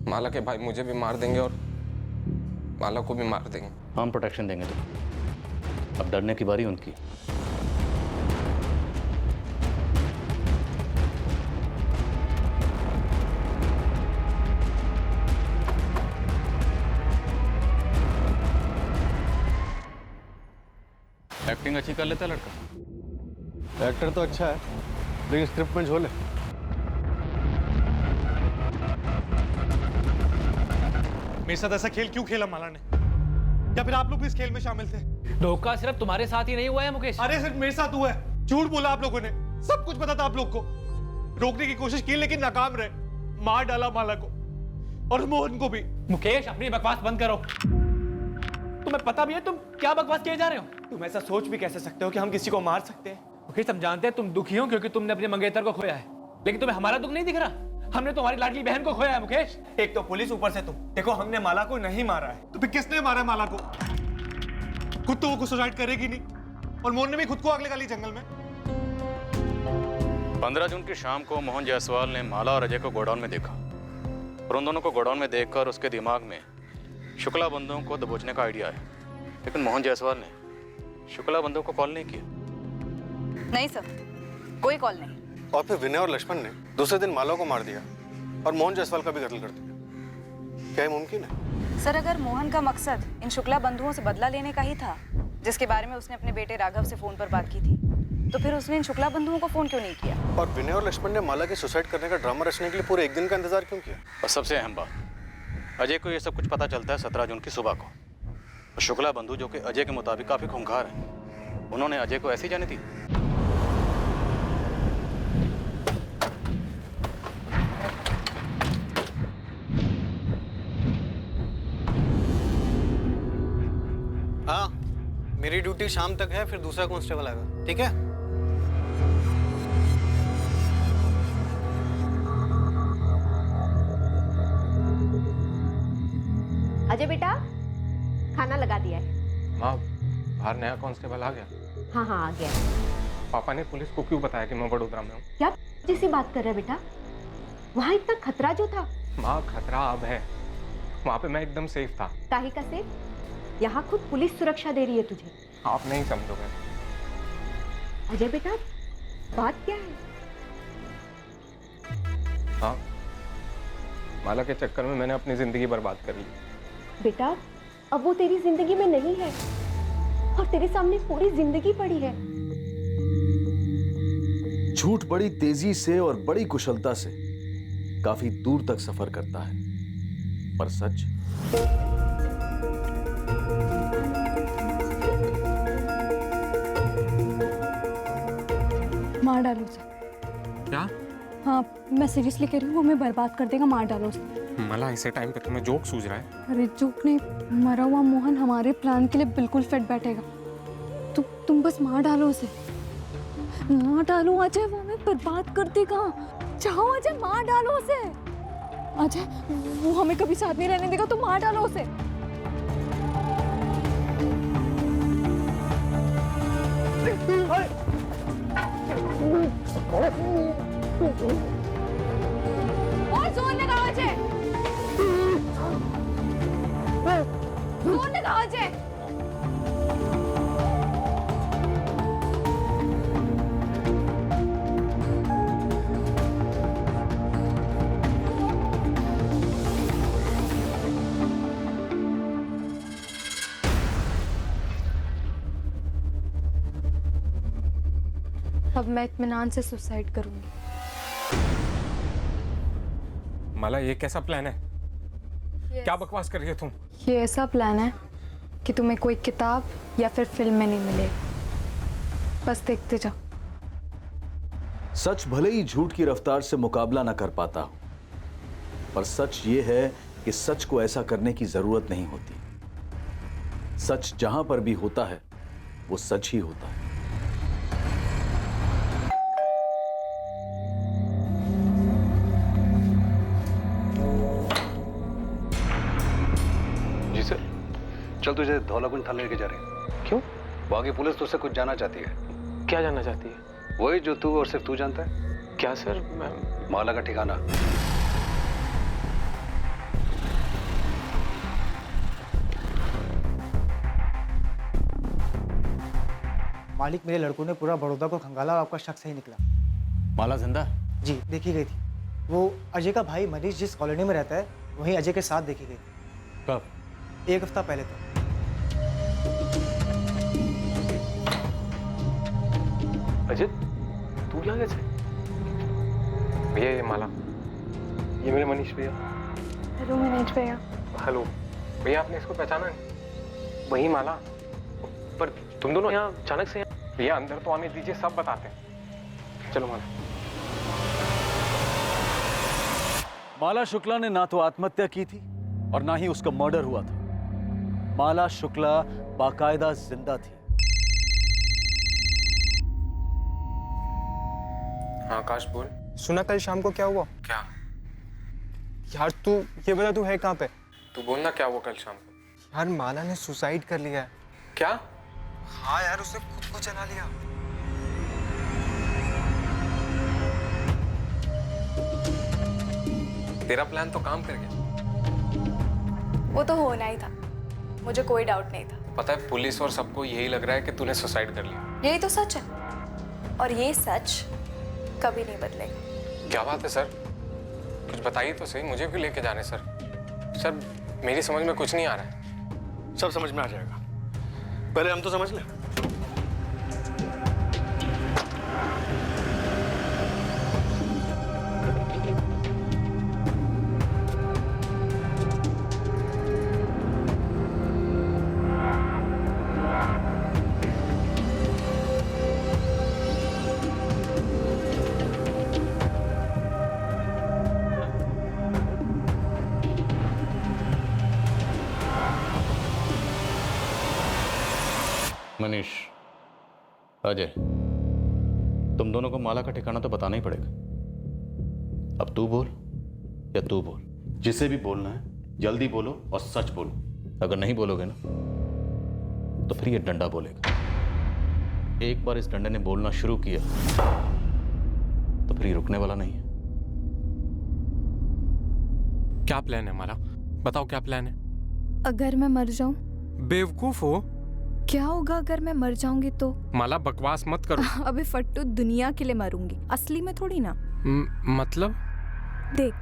माला के भाई मुझे भी मार देंगे और माला को भी मार देंगे। हम प्रोटेक्शन देंगे तुम्हें, अब डरने की बारी उनकी। एक्टिंग अच्छी कर लेता है लड़का। एक्टर तो अच्छा है, लेकिन स्क्रिप्ट में झोल है। मेरे साथ ऐसा खेल क्यों खेला माला ने? या फिर आप लोग भी इस खेल में शामिल थे? धोखा सिर्फ तुम्हारे साथ ही नहीं हुआ है मुकेश। अरे सिर्फ मेरे साथ हुआ है। झूठ बोला आप लोगों ने। सब कुछ पता था आप लोग को। रोकने की कोशिश की लेकिन नाकाम रहे। मार डाला माला को और मोहन को भी। मुकेश अपनी बकवास बंद करो। तुम्हें पता भी है तुम क्या बकवास किए जा रहे हो? तुम ऐसा सोच भी कैसे सकते हो कि हम किसी को मार सकते हैं? मुकेश हम जानते हैं तुम दुखी हो क्योंकि तुमने अपने मंगेतर को खोया है, लेकिन तुम्हें हमारा दुख नहीं दिख रहा। हमने तुम्हारी लाडली बहन को खोया है मुकेश। एक तो पुलिस, ऊपर से तुम। देखो हमने माला को नहीं मारा है। तो फिर किसने मारा है माला को? खुद तो वो सुसाइड करेगी नहीं और मोहन ने भी खुद को आग लगा ली जंगल में। 15 जून की शाम को मोहन जायसवाल ने माला और अजय को गोडाउन में देखा और उन दोनों को गोडाउन में देखकर उसके दिमाग में शुक्ला बंधुओं को दबोचने का आइडिया आया, लेकिन मोहन जायसवाल ने शुक्ला बंधुओं को कॉल नहीं किया। नहीं सर, कोई कॉल नहीं। और फिर विनय और लक्ष्मण ने दूसरे दिन माला को मार दिया और मोहन जायसवाल का भी कत्ल कर दिया। क्या ये मुमकिन है? सर अगर मोहन का मकसद इन शुक्ला बंधुओं से बदला लेने का ही था, जिसके बारे में उसने अपने बेटे राघव से फोन पर बात की थी, तो फिर उसने इन शुक्ला बंधुओं को फोन क्यों नहीं किया? और विनय और लक्ष्मण ने माला के सुसाइड करने का ड्रामा रचने के लिए पूरे एक दिन का इंतजार क्यों किया? और सबसे अहम बात, अजय को ये सब कुछ पता चलता है 17 जून की सुबह को। और शुक्ला बंधु जो कि अजय के मुताबिक काफी खूंखार हैं, उन्होंने अजय को ऐसी जाने दी। हाँ, मेरी ड्यूटी शाम तक है, फिर दूसरा कांस्टेबल आएगा। ठीक है? अजय बेटा, खाना लगा दिया है। माँ, बाहर नया कांस्टेबल आ गया। हाँ हाँ आ गया। पापा ने पुलिस को क्यों बताया कि मैं वडोदरा में हूँ? क्या जैसी बात कर रहे बेटा? वहाँ इतना खतरा जो था। माँ खतरा अब है, वहाँ पे मैं एकदम सेफ था। काहे का सेफ? यहाँ खुद पुलिस सुरक्षा दे रही है तुझे। आप नहीं समझोगे। अजय बेटा, बात क्या है? हाँ, माला के चक्कर में मैंने अपनी जिंदगी बर्बाद कर ली। बेटा अब वो तेरी जिंदगी में नहीं है और तेरे सामने पूरी जिंदगी पड़ी है। झूठ बड़ी तेजी से और बड़ी कुशलता से काफी दूर तक सफर करता है, पर सच मार डालो उसे। क्या? हाँ, मैं सीरियसली कह रही हूँ, वो हमें बर्बाद कर देगा, मार डालो उसे। माला ऐसे टाइम पे तुम्हें जोक सूझ रहा है? अरे जोक नहीं, मरा हुआ मोहन हमारे प्लान के लिए बिल्कुल फिट बैठेगा। तुम बस मार डालो उसे, मार डालो अजय, वो हमें बर्बाद कर देगा। जाओ अजय, मार डालो उसे। अजय, वो हमें कभी साथ नहीं रहने देगा, तो मार डालो उसे। और जोर लगाओ अजय, जोर लगाओ अजय। अब मैं इत्मीनान से सुसाइड करूंगी। माला ये कैसा प्लान है? क्या बकवास कर रही है तुम? ये ऐसा प्लान है कि तुम्हें कोई किताब या फिर फिल्म में नहीं मिले, बस देखते जाओ। सच भले ही झूठ की रफ्तार से मुकाबला ना कर पाता हो, पर सच ये है कि सच को ऐसा करने की जरूरत नहीं होती। सच जहां पर भी होता है वो सच ही होता है। जी सर, चल तुझे धौलाकुंज थाने लेके जा रहे हैं। क्यों? वहां की पुलिस तुझसे कुछ जानना चाहती है। क्या जानना चाहती है? वही जो तू और सिर्फ तू जानता है। क्या सर? माला का ठिकाना। मालिक, मेरे लड़कों ने पूरा बड़ौदा को खंगाला और आपका शक सही निकला। माला जिंदा? जी, देखी गई थी। वो अजय का भाई मनीष जिस कॉलोनी में रहता है, वहीं अजय के साथ देखी गई। कब? 1 हफ्ता पहले तक। अजय, तू यहाँ कैसे? भैया ये माला, ये मेरे मनीष भैया। हेलो मनीष भैया। हेलो भैया, आपने इसको पहचाना नहीं? वही माला। पर तुम दोनों यहाँ अचानक से? भैया अंदर तो आने दीजिए, सब बताते हैं। चलो माला। माला शुक्ला ने ना तो आत्महत्या की थी और ना ही उसका मर्डर हुआ था। माला शुक्ला बाकायदा जिंदा थी। हाँ आकाश बोल। सुना कल शाम को क्या हुआ? क्या? यार तू ये बता, तू है कहाँ पे? तू बोलना क्या हुआ कल शाम को। यार माला ने सुसाइड कर लिया है। क्या? हाँ यार, उसने खुद को जला लिया। तेरा प्लान तो काम कर गया। वो तो होना ही था, मुझे कोई डाउट नहीं था। पता है पुलिस और सबको यही लग रहा है कि तूने सुसाइड कर लिया। यही तो सच है, और ये सच कभी नहीं बदलेगा। क्या बात है सर? कुछ बताइए तो सही, मुझे भी लेके जाने सर। सर मेरी समझ में कुछ नहीं आ रहा है। सब समझ में आ जाएगा, पहले हम तो समझ लें। मनीष, अजय, तुम दोनों को माला का ठिकाना तो बताना ही पड़ेगा। अब तू बोल या तू बोल। जिसे भी बोलना है जल्दी बोलो और सच बोलो। अगर नहीं बोलोगे ना तो फिर ये डंडा बोलेगा। एक बार इस डंडे ने बोलना शुरू किया तो फिर ये रुकने वाला नहीं है। क्या प्लान है माला? बताओ क्या प्लान है? अगर मैं मर जाऊं? बेवकूफ हो। क्या होगा अगर मैं मर जाऊंगी तो? माला बकवास मत करो। अबे फट्टू, दुनिया के लिए मरूंगी, असली में थोड़ी ना। मतलब? देख,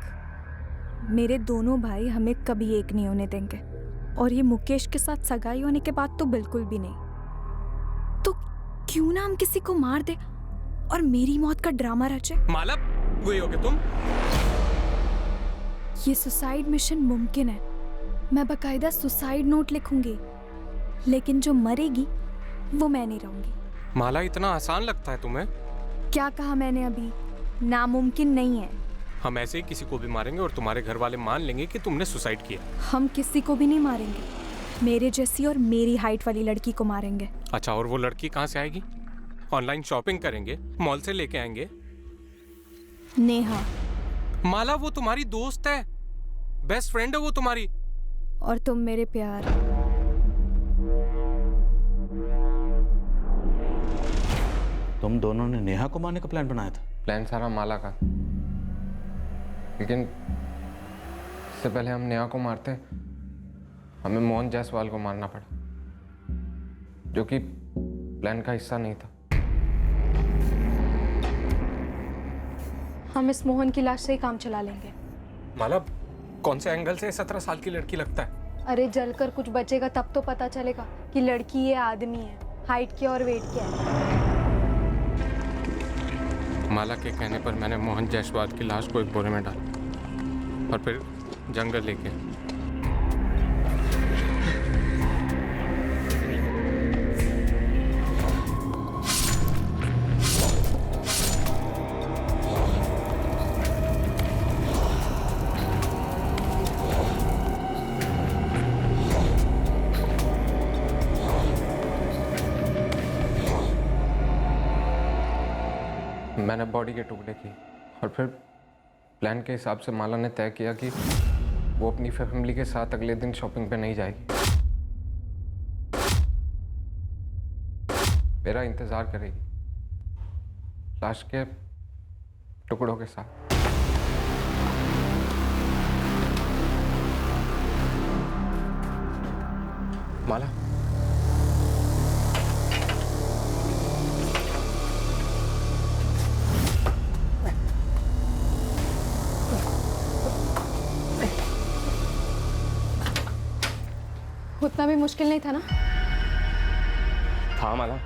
मेरे दोनों भाई हमें कभी एक नहीं होने देंगे, और ये मुकेश के साथ सगाई होने के बाद तो बिल्कुल भी नहीं। तो क्यों ना हम किसी को मार दे और मेरी मौत का ड्रामा रचे। माला, वही हो गए तुम? ये सुसाइड मिशन मुमकिन है। मैं बकायदा सुसाइड नोट लिखूंगी, लेकिन जो मरेगी वो मैं नहीं रहूंगी। माला, इतना आसान लगता है तुम्हें? क्या कहा मैंने अभी? नामुमकिन नहीं है, हम ऐसे ही किसी को भी मारेंगे और तुम्हारे घर वाले मान लेंगे कि तुमने सुसाइड किया। हम किसी को भी नहीं मारेंगे, मेरे जैसी और मेरी हाइट वाली लड़की को मारेंगे। अच्छा, और वो लड़की कहाँ से आएगी? ऑनलाइन शॉपिंग करेंगे, मॉल से लेके आएंगे। नेहा। माला, वो तुम्हारी दोस्त है, बेस्ट फ्रेंड है वो तुम्हारी। और तुम मेरे प्यार। तुम दोनों ने नेहा को मारने का प्लान बनाया था? प्लान सारा माला का, लेकिन इससे पहले हम नेहा को मारते हमें मोहन जायसवाल को मारना पड़ा, जो कि प्लान का हिस्सा नहीं था। हम इस मोहन की लाश से ही काम चला लेंगे। माला, कौन से एंगल से 17 साल की लड़की लगता है? अरे जलकर कुछ बचेगा तब तो पता चलेगा कि लड़की ये आदमी है, हाइट क्या और वेट क्या है। माला के कहने पर मैंने मोहन जायसवाल की लाश को एक बोरे में डाला और फिर जंगल लेके मैंने बॉडी के टुकड़े किए और फिर प्लान के हिसाब से माला ने तय किया कि वो अपनी फैमिली के साथ अगले दिन शॉपिंग पे नहीं जाएगी, मेरा इंतजार करेगी लाश के टुकड़ों के साथ। माला, उतना भी मुश्किल नहीं था ना? था माला,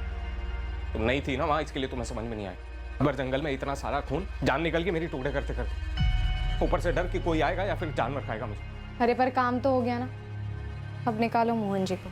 तुम नहीं थी ना वहां, इसके लिए तुम्हें समझ में नहीं आया। अगर जंगल में इतना सारा खून, जान निकल गई मेरी टुकड़े करते करते, ऊपर से डर कि कोई आएगा या फिर जानवर खाएगा मुझे। अरे पर काम तो हो गया ना, अब निकालो मोहन जी को।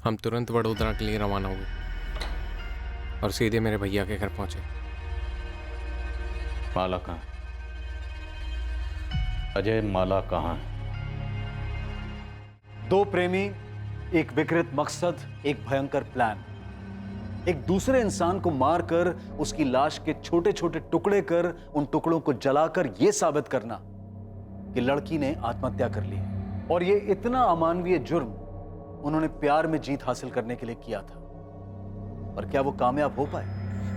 हम तुरंत वडोदरा के लिए रवाना हुए और सीधे मेरे भैया के घर पहुंचे। माला कहाँ? अजय, माला कहाँ है? दो प्रेमी, एक विकृत मकसद, एक भयंकर प्लान। एक दूसरे इंसान को मारकर उसकी लाश के छोटे छोटे टुकड़े कर उन टुकड़ों को जलाकर यह साबित करना कि लड़की ने आत्महत्या कर ली। और यह इतना अमानवीय जुर्म उन्होंने प्यार में जीत हासिल करने के लिए किया था। पर क्या वो कामयाब हो पाए?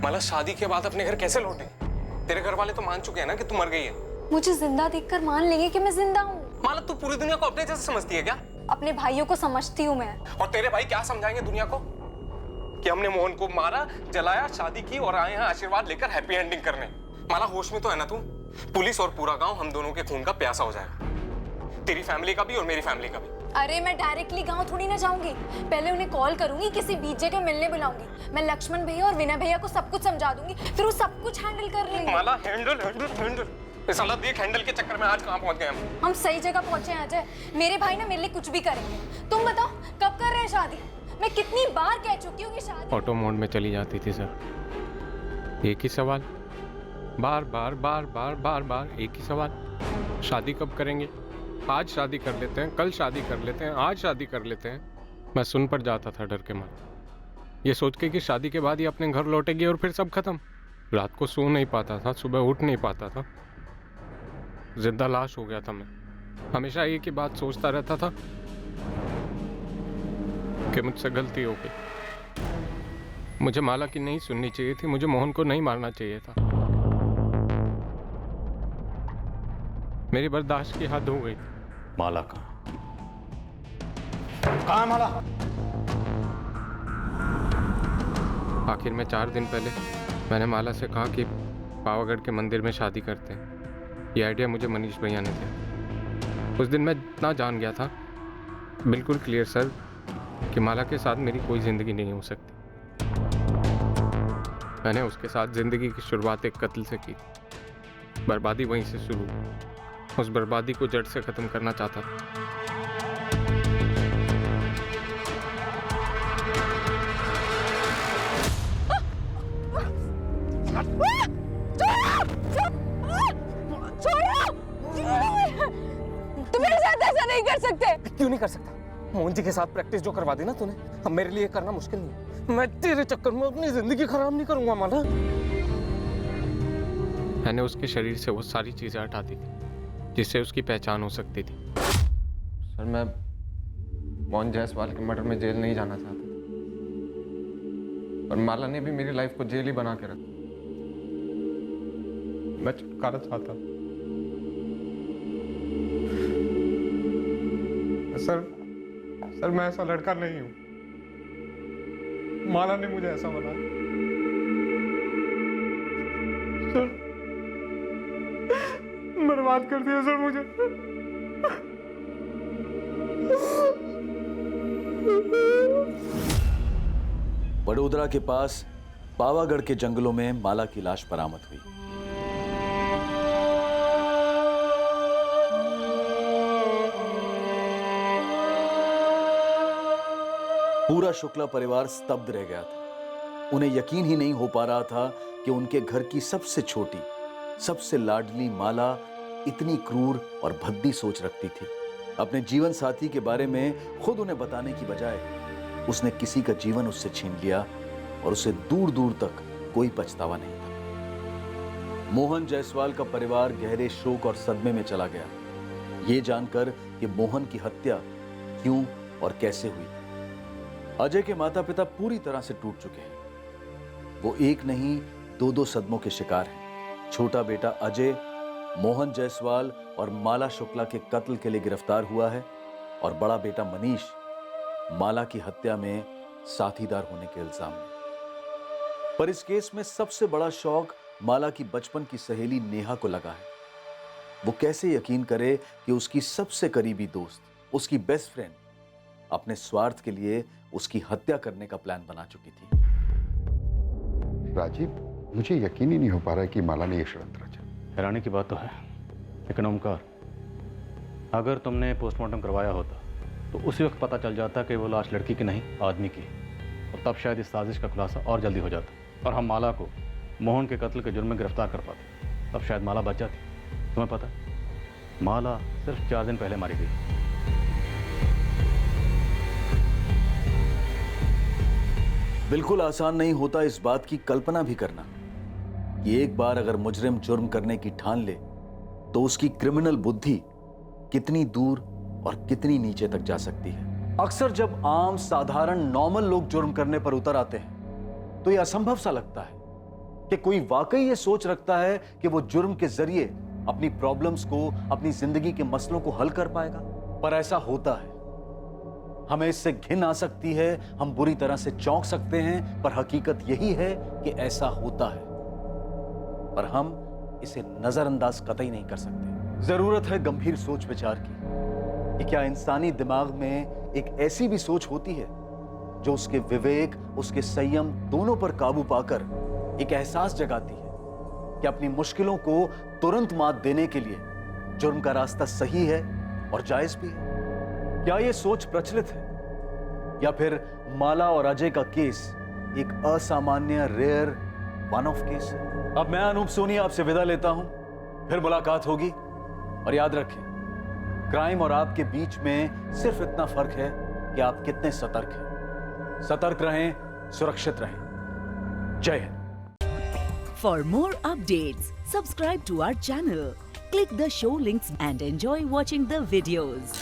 माला, शादी के बाद अपने घर कैसे लौटे? तेरे घर वाले तो मान चुके हैं ना कि तू मर गई है। मुझे जिंदा देखकर मान लेंगे कि मैं जिंदा हूँ। माला, तू पूरी दुनिया को अपने जैसे समझती है क्या? अपने भाइयों को समझती हूँ मैं। और तेरे भाई क्या समझाएंगे दुनिया को कि हमने मोहन को मारा, जलाया, शादी की और आए हैं आशीर्वाद लेकर हैप्पी एंडिंग करने। माला, होश में तो है ना तू? पुलिस और पूरा गांव हम दोनों के खून का प्यासा हो जाएगा, तेरी फैमिली का भी और मेरी फैमिली का भी। अरे मैं डायरेक्टली गांव थोड़ी ना जाऊंगी, पहले उन्हें कॉल करूंगी, किसी बीच जगह मिलने बुलाऊंगी। मैं लक्ष्मण भैया और विनय भैया को सब कुछ समझा दूंगी, फिर वो सब कुछ हैंडल कर लेंगे। माला, हैंडल हैंडल हैंडल, इस साला देख हैंडल के चक्कर में आज कहां पहुंच गए हम सही जगह पहुंचे हैं अजय। मेरे भाई ना मेरे लिए कुछ भी करेंगे। तुम बताओ कब कर रहे हैं शादी? मैं कितनी बार कह चुकी हूँ कि शादी। ऑटो मोड में चली जाती थी सर, एक ही सवाल, बार बार बार बार बार बार एक ही सवाल, शादी कब करेंगे? आज शादी कर लेते हैं, कल शादी कर लेते हैं, आज शादी कर लेते हैं। मैं सुन पर जाता था डर के मारे, ये सोच के कि शादी के बाद ही अपने घर लौटेगी और फिर सब खत्म। रात को सो नहीं पाता था, सुबह उठ नहीं पाता था, जिंदा लाश हो गया था मैं। हमेशा एक ही बात सोचता रहता था कि मुझसे गलती हो गई, मुझे माला की नहीं सुननी चाहिए थी, मुझे मोहन को नहीं मारना चाहिए था। मेरी बर्दाश्त की हद हो गई। माला कहाँ? कहाँ है माला? आखिर में 4 दिन पहले मैंने माला से कहा कि पावागढ़ के मंदिर में शादी करते हैं। ये आइडिया मुझे मनीष भैया ने दिया। उस दिन मैं इतना जान गया था, बिल्कुल क्लियर सर, कि माला के साथ मेरी कोई ज़िंदगी नहीं हो सकती। मैंने उसके साथ ज़िंदगी की शुरुआत एक कत्ल से की थी। बर्बादी वहीं से शुरू हुई। उस बर्बादी को जड़ से ख़त्म करना चाहता था। तुम मेरे साथ ऐसा नहीं कर सकते। क्यों नहीं कर सकता? मोहन जी के साथ प्रैक्टिस जो करवा दी ना तूने, अब मेरे लिए करना मुश्किल नहीं है। मैं तेरे चक्कर में अपनी जिंदगी खराब नहीं करूंगा माला। मैंने उसके शरीर से वो सारी चीजें हटा दी थी जिससे उसकी पहचान हो सकती थी। सर, मैं मोहन जायसवाल के मर्डर में जेल नहीं जाना चाहता, और माला ने भी मेरी लाइफ को जेल ही बना के रखा। मैं छुटकारा चाहता। सर मैं ऐसा लड़का नहीं हूं। माला ने मुझे ऐसा बनाया। सर, बर्बाद कर दिया सर मुझे। बड़ोदरा के पास पावागढ़ के जंगलों में माला की लाश बरामद हुई। पूरा शुक्ला परिवार स्तब्ध रह गया था। उन्हें यकीन ही नहीं हो पा रहा था कि उनके घर की सबसे छोटी, सबसे लाडली माला इतनी क्रूर और भद्दी सोच रखती थी। अपने जीवन साथी के बारे में खुद उन्हें बताने की बजाय उसने किसी का जीवन उससे छीन लिया, और उसे दूर दूर तक कोई पछतावा नहीं था। मोहन जायसवाल का परिवार गहरे शोक और सदमे में चला गया, ये जानकर कि मोहन की हत्या क्यों और कैसे हुई। अजय के माता पिता पूरी तरह से टूट चुके हैं। वो एक नहीं, दो सदमों के शिकार हैं। छोटा बेटा अजय मोहन जायसवाल और माला शुक्ला के कत्ल के लिए गिरफ्तार हुआ है, और बड़ा बेटा मनीष माला की हत्या में साथीदार होने के इल्जाम में। पर इस केस में सबसे बड़ा शौक माला की बचपन की सहेली नेहा को लगा है। वो कैसे यकीन करे कि उसकी सबसे करीबी दोस्त, उसकी बेस्ट फ्रेंड, अपने स्वार्थ के लिए उसकी हत्या करने का प्लान बना चुकी थी। राजीव, मुझे यकीन ही नहीं हो पा रहा है कि माला ने यह षड्यंत्र रचा। हैरानी की बात तो है, लेकिन ओमकार, अगर तुमने पोस्टमार्टम करवाया होता तो उसी वक्त पता चल जाता कि वो लाश लड़की की नहीं, आदमी की, और तब शायद इस साजिश का खुलासा और जल्दी हो जाता, और हम माला को मोहन के कत्ल के जुर्म में गिरफ्तार कर पाते। तब शायद माला बच जाती। तुम्हें पता, माला सिर्फ 4 दिन पहले मारी गई। बिल्कुल आसान नहीं होता इस बात की कल्पना भी करना कि एक बार अगर मुजरिम जुर्म करने की ठान ले तो उसकी क्रिमिनल बुद्धि कितनी दूर और कितनी नीचे तक जा सकती है। अक्सर जब आम साधारण नॉर्मल लोग जुर्म करने पर उतर आते हैं तो यह असंभव सा लगता है कि कोई वाकई ये सोच रखता है कि वो जुर्म के जरिए अपनी प्रॉब्लम्स को, अपनी जिंदगी के मसलों को हल कर पाएगा। पर ऐसा होता है। हमें इससे घिन आ सकती है, हम बुरी तरह से चौंक सकते हैं, पर हकीकत यही है कि ऐसा होता है, पर हम इसे नजरअंदाज कतई नहीं कर सकते। जरूरत है गंभीर सोच विचार की कि क्या इंसानी दिमाग में एक ऐसी भी सोच होती है जो उसके विवेक, उसके संयम दोनों पर काबू पाकर एक एहसास जगाती है कि अपनी मुश्किलों को तुरंत मात देने के लिए जुर्म का रास्ता सही है और जायज भी है। क्या यह सोच प्रचलित है, या फिर माला और अजय का केस एक असामान्य, रेयर, वन ऑफ केस है? अब मैं अनूप सोनी आपसे विदा लेता हूं, फिर मुलाकात होगी। और याद रखें, क्राइम और आपके बीच में सिर्फ इतना फर्क है कि आप कितने सतर्क हैं। सतर्क रहें, सुरक्षित रहें। जय Hind. For more updates, subscribe to our channel, click the show links and enjoy watching the videos.